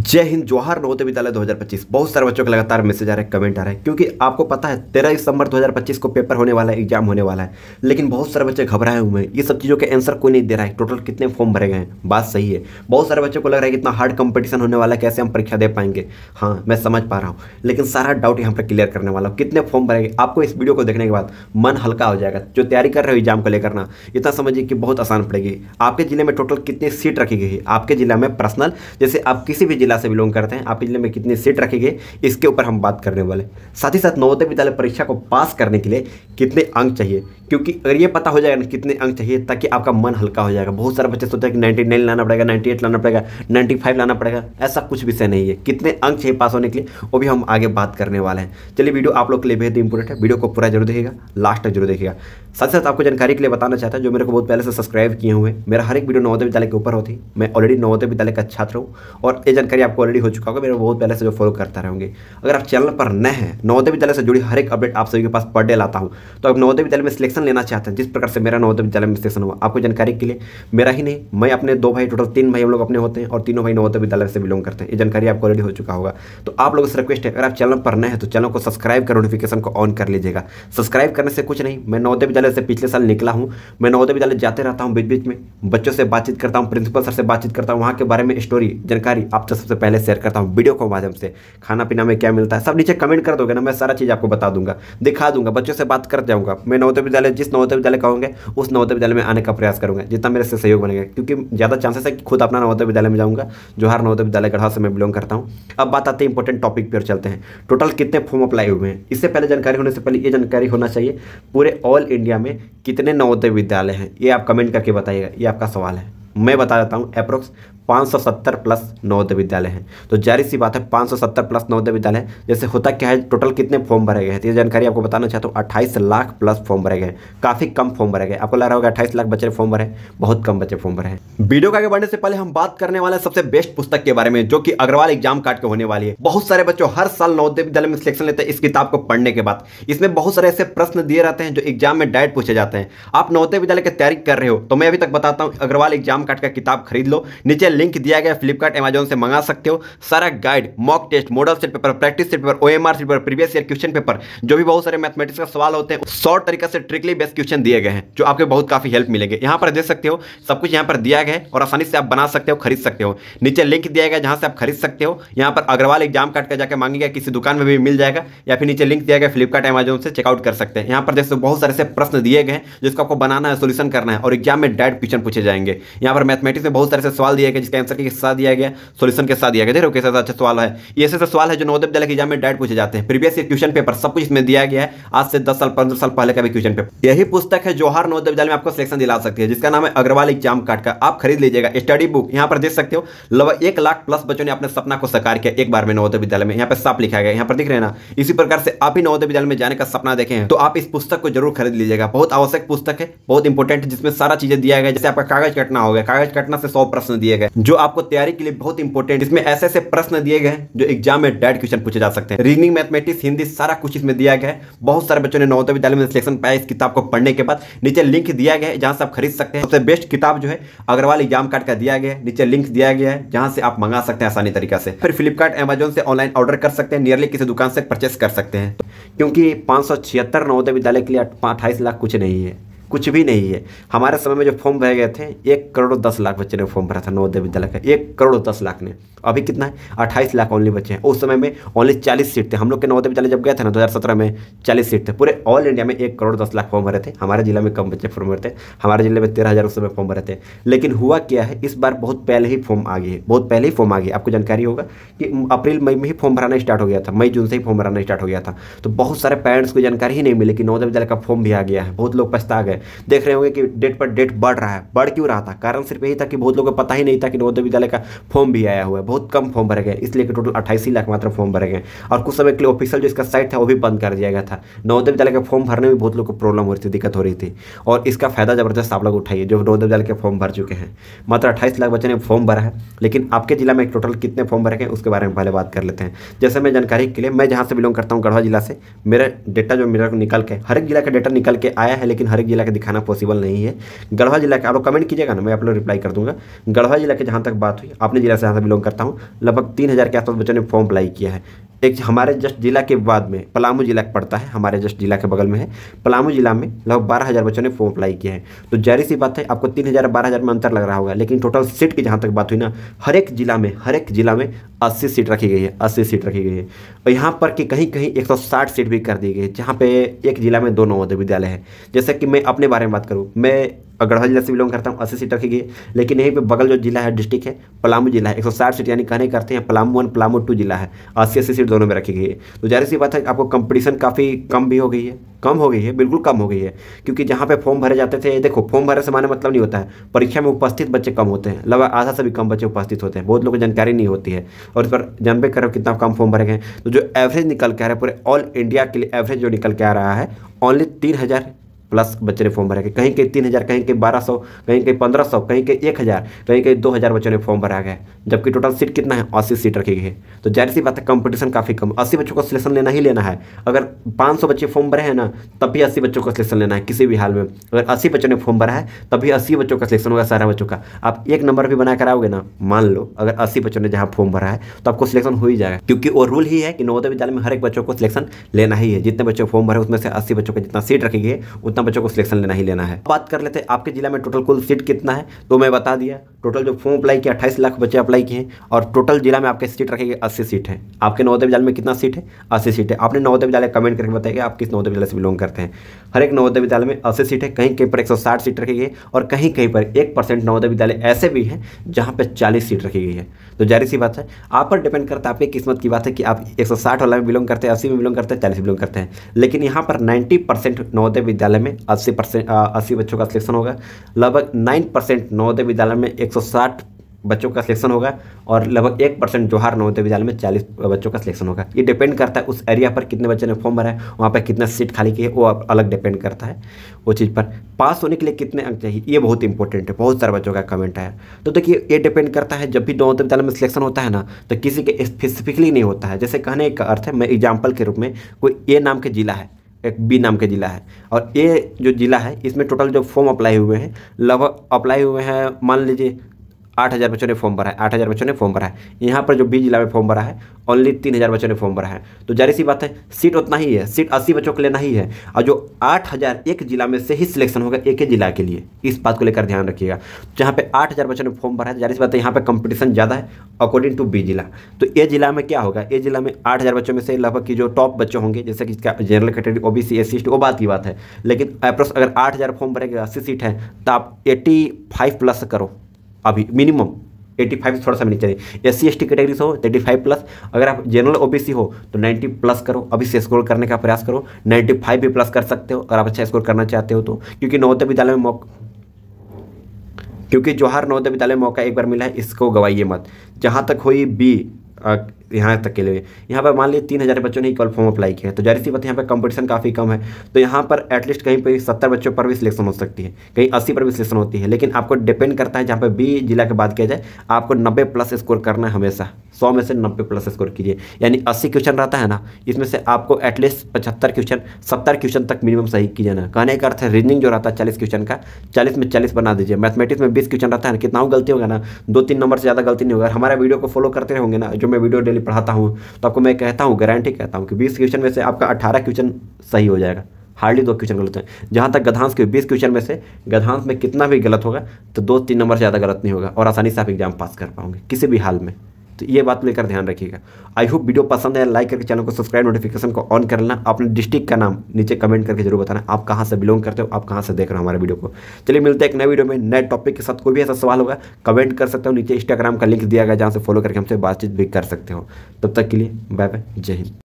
जय हिंद, जवाहर नवोदय विद्यालय 2025। बहुत सारे बच्चों के लगातार मैसेज आ रहे हैं, कमेंट आ रहे हैं, क्योंकि आपको पता है 13 दिसंबर 2025 को पेपर होने वाला है, एग्जाम होने वाला है। लेकिन बहुत सारे बच्चे घबराए हुए हैं, ये सब चीज़ों के आंसर कोई नहीं दे रहा है। टोटल कितने फॉर्म भरे गए हैं, बात सही है। बहुत सारे बच्चों को लग रहा है कि इतना हार्ड कंपटीशन होने वाला है, कैसे हम परीक्षा दे पाएंगे। हाँ, मैं समझ पा रहा हूँ, लेकिन सारा डाउट यहाँ पर क्लियर करने वाला हूँ। कितने फॉर्म भरेंगे, आपको इस वीडियो को देखने के बाद मन हल्का हो जाएगा। जो तैयारी कर रहे हो एग्जाम को लेकर ना, इतना समझिए कि बहुत आसान पड़ेगी। आपके जिले में टोटल कितनी सीट रखी गई है, आपके जिला में पर्सनल, जैसे आप किसी भी जिला से बिलोंग करते हैं, आपके जिले में कितनी सीट रखी गई, इसके ऊपर हम बात करने वाले। साथ ही साथ नवोदय विद्यालय परीक्षा को पास करने के लिए कितने अंक चाहिए, क्योंकि अगर ये पता हो जाएगा ना कितने अंक चाहिए, ताकि आपका मन हल्का हो जाएगा। बहुत सारे बच्चे सोचते हैं कि 99 लाना पड़ेगा, 98 लाना पड़ेगा, 95 लाना पड़ेगा। ऐसा कुछ विषय नहीं है। कितने अंक चाहिए पास होने के लिए, वो भी हम आगे बात करने वाले हैं। चलिए, वीडियो आप लोग के लिए बेहद इंपॉर्टेंट है, वीडियो को पूरा जरूर देखिएगा, लास्ट तक जरूर देखिएगा। साथ ही साथ आपको जानकारी के लिए बताना चाहता हूं, जो मेरे को बहुत पहले से सब्सक्राइब किए हुए, मेरा हर एक वीडियो नवोदय विद्यालय के ऊपर होती है। मैं ऑलरेडी नवोदय विद्यालय का छात्र हूँ और ये जानकारी आपको ऑलरेडी हो चुका होगा, मेरे बहुत पहले से जो फॉलो करता रहेंगे। अगर आप चैनल पर नए हैं, नवोदय विद्यालय से जुड़ी हर एक अपडेट आप सभी के पास पर डे लाता हूँ। तो आप नवोदय विद्यालय में सिलेक्शन लेना चाहते हैं, जिस प्रकार से मेरा नवोदय विद्यालय में सिलेक्शन हुआ, आपको जानकारी के लिए, मेरा ही नहीं, मैं अपने 2 भाई, टोटल 3 भाई हम लोग अपने होते हैं, और तीनों भाई नवोदय विद्यालय से बिलोंग करते हैं। ये जानकारी आपको ऑलरेडी हो चुका होगा। तो आप लोगों से रिक्वेस्ट है, अगर आप चैनल पर नए हैं तो चैनल को सब्सक्राइब कर नोटिफिकेशन को ऑन कर लीजिएगा। सब्सक्राइब करने से कुछ नहीं, मैं नवोदय विद्यालय से पिछले साल निकला हूँ। मैं नवोदय विद्यालय जाते रहता हूँ, बीच बीच में बच्चों से बातचीत करता हूँ, प्रिंसिपल सर से बातचीत करता हूँ, वहाँ के बारे में स्टोरी जानकारी आपसे सबसे पहले शेयर करता हूँ वीडियो के माध्यम से। खाना पीना में क्या मिलता है सब नीचे कमेंट कर दोगे ना, मैं सारा चीज़ आपको बता दूंगा, दिखा दूंगा, बच्चों से बात कर जाऊँगा। मैं नवोदय विद्यालय, जिस नवोदय विद्यालय कहोगे उस नवोदय विद्यालय में आने का प्रयास करूँगा, जितना मेरे से सहयोग बनेगा, क्योंकि ज़्यादा चांसेस है कि खुद अपना नवोदय विद्यालय में जाऊँगा। जवाहर नवोदय विद्यालय गढ़वा से मैं बिलोंग करता हूँ। अब बात आती है इंपॉर्टेंट टॉपिक पर चलते हैं। टोटल कितने फॉर्म अप्लाई हुए हैं, इससे पहले जानकारी होने से पहले ये जानकारी होना चाहिए, पूरे ऑल इंडिया में कितने नवोदय विद्यालय हैं, ये आप कमेंट करके बताइएगा। ये आपका सवाल है, मैं बता देता हूँ। अप्रोक्स 570 प्लस नवोदय विद्यालय हैं। तो जारी सी बात है, 570 प्लस नवोदय विद्यालय। जैसे होता क्या है, टोटल कितने फॉर्म भरे गए हैं, तो ये जानकारी आपको बताना चाहता हूँ। 28 लाख प्लस फॉर्म भरे गए। काफ़ी कम फॉर्म भरे गए। आपको लग रहा होगा 28 लाख बच्चे फॉर्म भरे, बहुत कम बच्चे फॉर्म भरे हैं। वीडियो को आगे बढ़ने से पहले हम बात करने वाले हैं सबसे बेस्ट पुस्तक के बारे में, जो कि अग्रवाल एग्जाम काट के होने वाली है। बहुत सारे बच्चों हर साल नवोदय विद्यालय में सिलेक्शन लेते हैं इस किताब को पढ़ने के बाद। इसमें बहुत सारे ऐसे प्रश्न दिए रहते हैं जो एग्जाम में डायरेक्ट पूछे जाते हैं। आप नवोदय विद्यालय की तैयारी कर रहे हो तो मैं अभी तक बताता हूँ, अग्रवाल एग्जाम काट का किताब खरीद लो। नीचे लिंक दिया गया, फ्लिपकार्ट, अमेजॉन से मंगा सकते हो। सारा guide, mock test, model set paper, practice set paper, OMR set paper, previous year question paper, जो भी बहुत सारे मैथमेटिक्स का सवाल होते हैं, शॉर्ट तरीके से ट्रिकली बेस्ड क्वेश्चन दिए गए हैं, जो आपके बहुत काफी हेल्प मिलेंगे। यहाँ पर देख सकते हो, सब कुछ यहाँ पर दिया गया है और आसानी से आप बना सकते हो, खरीद सकते हो। नीचे लिंक दिया गया जहां से आप खरीद सकते हो। यहाँ पर अग्रवाल एग्जाम काट कर जाकर मांगेगा, किसी दुकान में भी मिल जाएगा, या फिर नीचे लिंक दिया गया फ्लिपकार्ट, अमेजॉन से चेकआउट कर सकते हैं। यहाँ पर जैसे बहुत सारे से प्रश्न दिए गए हैं जिसको आपको बनाना है, सोल्यूशन करना है, और एग्जाम में डायरेक्ट क्वेश्चन पूछे जाएंगे। यहाँ पर मैथमेटिक्स में बहुत सारे से सवाल दिए गए जिसका आंसर के साथ दिया गया, सोल्यूशन के साथ दिया गया। देखो कैसा अच्छा सवाल है। ये ऐसे सवाल है जो नवोदय विद्यालय के एग्जाम में डायरेक्ट पूछे जाते हैं। प्रीवियस ईयर क्वेश्चन पेपर सब कुछ इसमें दिया गया है, आज से 10 साल 15 साल पहले का भी क्वेश्चन पेपर। यही पुस्तक है जवाहर नवोदय विद्यालय में आपको सिलेक्शन दिला सकती है, जिसका नाम है अग्रवाल एग्जाम काट का। आप खरीद लीजिएगा। स्टडी बुक यहाँ पर देख सकते हो, लगभग 1 लाख प्लस बच्चों ने अपने सपना को साकार किया एक बार में नवोदय विद्यालय में। यहाँ पर साफ लिखा गया, यहाँ पर दिख रहे हैं ना। इसी प्रकार से आप ही नवोदय विद्यालय में जाने का सपना देखे हैं तो आप इस पुस्तक को जरूर खरीद लीजिएगा। बहुत आवश्यक पुस्तक है, बहुत इंपॉर्टेंट, जिसमें सारा चीजें दिया गया। जैसे आपका कागज कटना हो गया, कागज कटना से 100 प्रश्न दिए गए जो आपको तैयारी के लिए बहुत इंपॉर्टेंट। इसमें ऐसे ऐसे प्रश्न दिए गए जो एग्जाम में डायरेक्ट क्वेश्चन पूछे जा सकते हैं। रीजनिंग, मैथमेटिक्स, हिंदी, सारा कुछ इसमें दिया गया है। बहुत सारे बच्चों ने नवोदय विद्यालय में सिलेक्शन पाया इस किताब को पढ़ने के बाद। नीचे लिंक दिया गया है जहां से आप खरीद सकते हैं। सबसे बेस्ट किताब जो है अग्रवाल एग्जाम काट का दिया गया है। नीचे लिंक दिया गया है जहां से आप मंगा सकते हैं आसानी तरीके से। फिर फ्लिपकार्ट, अमेजॉन से ऑनलाइन ऑर्डर कर सकते हैं, नियरली किसी दुकान से परचेस कर सकते हैं, क्योंकि 576 नवोदय विद्यालय के लिए 28 लाख कुछ नहीं है, कुछ भी नहीं है। हमारे समय में जो फॉर्म भरे गए थे, 1 करोड़ 10 लाख बच्चे ने फॉर्म भरा था नवोदय विद्यालय का, 1 करोड़ 10 लाख ने। अभी कितना है, 28 लाख ओनली बच्चे हैं। उस समय में ओनली 40 सीट थे। हम लोग के नवोदय विद्यालय जब गए थे ना 2017 में, 40 सीट थे। पूरे ऑल इंडिया में 1 करोड़ 10 लाख फॉर्म भरे थे। हमारे जिले में कम बच्चे फॉर्म भरे थे, हमारे जिले में 13,000 उस समय फॉर्म भरे थे। लेकिन हुआ क्या है, इस बार बहुत पहले ही फॉर्म आ गई है, बहुत पहले ही फॉर्म आ गई। आपको जानकारी होगा कि अप्रैल मई में ही फॉर्म भराना स्टार्ट हो गया था, मई जून से ही फॉर्म भराना स्टार्ट हो गया था। तो बहुत सारे पेरेंट्स को जानकारी ही नहीं मिली कि नवोदय विद्यालय का फॉर्म भी आ गया है। बहुत लोग पछता गए। देख रहे होंगे कि डेट पर डेट बढ़ रहा है। बढ़ क्यों रहा था, कारण सिर्फ यही था कि बहुत लोगों को पता ही नहीं था कि नवोदय विद्यालय का फॉर्म भी आया हुआ है। बहुत कम फॉर्म भरे गए, इसलिए कि टोटल 28 लाख मात्र फॉर्म भरे गए। और कुछ समय के लिए ऑफिशियल जो इसका साइट था वो भी बंद कर दिया गया था। नवोदय विद्यालय का फॉर्म भरने में बहुत लोगों को प्रॉब्लम हो रही थी, दिक्कत हो रही थी, और इसका फायदा जबरदस्त आप लोग उठाइए जो नवोदय विद्यालय के फॉर्म भर चुके हैं। मात्र 28 लाख बच्चे ने फॉर्म भरा है। लेकिन आपके जिला में टोटल कितने फॉर्म भरे गए उसके बारे में पहले बात कर लेते हैं। जैसे मैं जानकारी के लिए, मैं जहाँ से बिलोंग करता हूँ गढ़वा जिला से, मेरा डेटा जो मेरा निकल के, हर एक जिला का डेटा निकल के आया है, लेकिन हर एक जिला का दिखाना पॉसिबल नहीं है। गढ़वा जिला के आप लोग कमेंट कीजिएगा ना, मैं आप लोग रिप्लाई कर दूंगा। गढ़वा जिला के जहाँ तक बात हुई, अपने जिला से यहाँ से बिलोंग करता हूँ, बताता हूँ, लगभग 3000 के आसपास बच्चों ने फॉर्म अप्लाई किया है। एक हमारे जस्ट जिला के बाद में पलामू जिला पड़ता है, हमारे जस्ट जिला के बगल में है। पलामू जिला में लगभग 12,000 बच्चों ने फॉर्म अप्लाई किया है। तो जाहिर सी बात है आपको 3000 12,000 में अंतर लग रहा होगा, लेकिन टोटल सीट की जहाँ तक बात हुई ना, हर एक जिला में 80 सीट रखी गई है, 80 सीट रखी गई है। और यहाँ पर कि कहीं कहीं 160 सीट भी कर दी गई है, जहाँ पे एक जिला में 2 नवोदय विद्यालय है। जैसे कि मैं अपने बारे में बात करूँ, मैं गढ़वा जिला से बिलोंग करता हूँ, 80 सीट रखी गई है। लेकिन यहीं पे बगल जो जिला है, डिस्ट्रिक्ट है पलामू जिला है, 160 सीट, यानी कहने करते हैं पलामू 1 पलामू 2 जिला है, 80 सीट दोनों में रखी गई है। तो जाहिर सी बात है आपको कंपटीशन काफ़ी कम भी हो गई है, कम हो गई है, बिल्कुल कम हो गई है। क्योंकि जहाँ पे फॉर्म भरे जाते थे, देखो फॉर्म भरे से माने मतलब नहीं होता है, परीक्षा में उपस्थित बच्चे कम होते हैं, लगभग आधा से भी कम बच्चे उपस्थित होते हैं, बहुत लोगों को जानकारी नहीं होती है। और इस पर जानबे करो कितना कम फॉर्म भरे गए। तो जो एवरेज निकल के आ रहा है पूरे ऑल इंडिया के लिए, एवरेज जो निकल के आ रहा है, ओनली 3000 प्लस बच्चे ने फॉर्म भरा है। कहीं के 3000, कहीं के 1200, कहीं के 1500, कहीं के 1000, कहीं के 2000 बच्चों ने फॉर्म भरा गया। जबकि टोटल सीट कितना है, 80 सीट रखी गई है। तो जाहिर सी बात है कंपटीशन काफ़ी कम, 80 बच्चों को सिलेक्शन लेना ही लेना है। अगर 500 बच्चे फॉर्म भरे हैं ना, तब भी 80 बच्चों का सिलेक्शन लेना है किसी भी हाल में। अगर 80 बच्चों ने फॉर्म भरा है तब भी 80 बच्चों का सिलेक्शन होगा, सारा बच्चों का। आप एक नंबर भी बना कर आओगे ना, मान लो अगर 80 बच्चों ने जहाँ फॉर्म भरा है तो आपको सिलेक्शन हो ही जाएगा। क्योंकि वो रूल ही है कि नवोदय विद्यालय में हर एक बच्चों को सिलेक्शन लेना ही है। जितने बच्चों फॉर्म भरे उसमें से 80 बच्चों को जितना सीट रखी गई है उतना बच्चों को सिलेक्शन लेना लेना है। बात कर लेते हैं आपके जिला में टोटल कुल सीट कितना है, तो मैं बता दिया। टोटल जो फॉर्म अप्लाई किया 28 लाख बच्चे अप्लाई किए हैं, और टोटल जिला में आपके सीट रखेंगे 80 सीट है। आपके नवोदय विद्यालय में कितना सीट है, 80 सीट है। आपने नवोदय विद्यालय कमेंट करके बताइए आप किस नवोदय विद्यालय से बिलोंग करते हैं। हर एक नवोदय विद्यालय में 80 सीट है, कहीं कहीं पर 160 सीट रखी गई है, और कहीं कहीं पर 1% नवोदय विद्यालय ऐसे भी हैं जहाँ पर 40 सीट रखी गई है। तो जाहिर सी बात है आप पर डिपेंड करता है, आपकी किस्मत की बात है कि आप 160 वाला में बिलोंग करते हैं, 80 में बिलोंग करते हैं, 40 में बिलोंग करते हैं। लेकिन यहाँ पर 90% नवोदय विद्यालय में 80 बच्चों का सिलेक्शन होगा। लगभग 9% नवोदय विद्यालय में 160 बच्चों का सिलेक्शन होगा, और लगभग 1% जोहार नवोदय विद्यालय में 40 बच्चों का सिलेक्शन होगा। ये डिपेंड करता है उस एरिया पर कितने बच्चे ने फॉर्म भरा है, वहाँ पर कितना सीट खाली की है, वो अलग डिपेंड करता है वो चीज़ पर। पास होने के लिए कितने अंक चाहिए, ये बहुत इंपॉर्टेंट है, बहुत सारे बच्चों का कमेंट आया। तो देखिए ये डिपेंड करता है, जब भी नवोदय विद्यालय में सिलेक्शन होता है ना, तो किसी के स्पेसिफिकली नहीं होता है। जैसे कहने का अर्थ है, मैं एग्जाम्पल के रूप में, कोई ए नाम के जिला है, एक बी नाम के जिला है, और ये जो जिला है इसमें टोटल जो फॉर्म अप्लाई हुए हैं, लगभग अप्लाई हुए हैं मान लीजिए 8000 बच्चों ने फॉर्म भरा है, 8000 बच्चों ने फॉर्म भरा है। यहाँ पर जो बी जिला में फॉर्म भरा है ओनली 3000 बच्चों ने फॉर्म भरा है। तो जाहिर सी बात है सीट उतना ही है, सीट 80 बच्चों को लेना ही है, और जो 8000 एक जिला में से ही सिलेक्शन होगा एक ही जिला के लिए, इस बात को लेकर ध्यान रखिएगा। जहाँ पे 8000 बच्चों ने फॉर्म भरा है, जाहिर सी बात है यहाँ पे कंपटीशन ज़्यादा है अकॉर्डिंग टू बी जिला। तो ए जिला में क्या होगा, ए जिला में 8000 बच्चों में से लगभग की जो टॉप बच्चे होंगे, जैसे कि इसका general category, OBC, SC, ST, वो बात की बात है। लेकिन अप्रोक्स अगर 8000 फॉर्म भरेगा, 80 सीट है, तो आप 85 प्लस करो अभी मिनिमम। 85 थोड़ा सा भी नहीं चाहिए। एससी एसटी कैटेगरी से हो 35 प्लस, अगर आप जनरल ओबीसी हो तो 90 प्लस करो। अभी से स्कोर करने का प्रयास करो, 95 भी प्लस कर सकते हो अगर आप अच्छा स्कोर करना चाहते हो तो। क्योंकि नवोदय विद्यालय में क्योंकि जोहार नवोदय विद्यालय में मौका एक बार मिला है, इसको गवाइए मत। जहाँ तक हुई बी यहाँ तक के लिए, यहाँ पर मान लीजिए 3000 बच्चों ने इक्वल फॉर्म अप्लाई किया है, तो जाहिर सी बात है यहाँ पर कंपटीशन काफ़ी कम है। तो यहाँ पर एटलीस्ट कहीं पर 70 बच्चों पर भी सिलेक्शन हो सकती है, कहीं 80 पर भी सिलेक्शन होती है। लेकिन आपको डिपेंड करता है, जहाँ पर बी जिला की बात किया जाए, आपको 90 प्लस स्कोर करना है हमेशा। 100 में से 90 प्लस स्कोर कीजिए, यानी 80 क्वेश्चन रहता है ना, इसमें से आपको एटलीस्ट 75 क्वेश्चन 70 क्वेश्चन तक मिनिमम सही कीजिए ना। कहने का अर्थ है रीजनिंग जो रहता है 40 क्वेश्चन का, 40 में 40 बना दीजिए। मैथमेटिक्स में 20 क्वेश्चन रहता है ना, कितना गलती होगा ना, 2-3 नंबर से ज़्यादा गलती नहीं होगा। हमारा वीडियो को फॉलो करते रहोगे ना, जो मैं वीडियो डेली पढ़ाता हूँ, तो आपको मैं कहता हूँ, गारंटी कहता हूँ कि 20 क्वेश्चन में से आपका 18 क्वेश्चन सही हो जाएगा, हार्डली 2 क्वेश्चन गलत है। जहाँ तक गधांश के 20 क्वेश्चन में से गधांश में कितना भी गलत होगा तो 2-3 नंबर से ज़्यादा गलत नहीं होगा, और आसानी से आप एग्जाम पास कर पाओगे किसी भी हाल में। तो ये बात लेकर ध्यान रखिएगा। आई होप वीडियो पसंद है, लाइक करके चैनल को सब्सक्राइब, नोटिफिकेशन को ऑन कर लेना। अपने डिस्ट्रिक्ट का नाम नीचे कमेंट करके जरूर बताना, आप कहाँ से बिलोंग करते हो, आप कहाँ से देख रहे हो हमारे वीडियो को। चलिए मिलते हैं एक नए वीडियो में नए टॉपिक के साथ। कोई भी ऐसा सवाल होगा कमेंट कर सकते हो, नीचे इंस्टाग्राम का लिंक दिया गया जहाँ से फॉलो करके हमसे बातचीत भी कर सकते हो। तब तक के लिए बाय बाय, जय हिंद।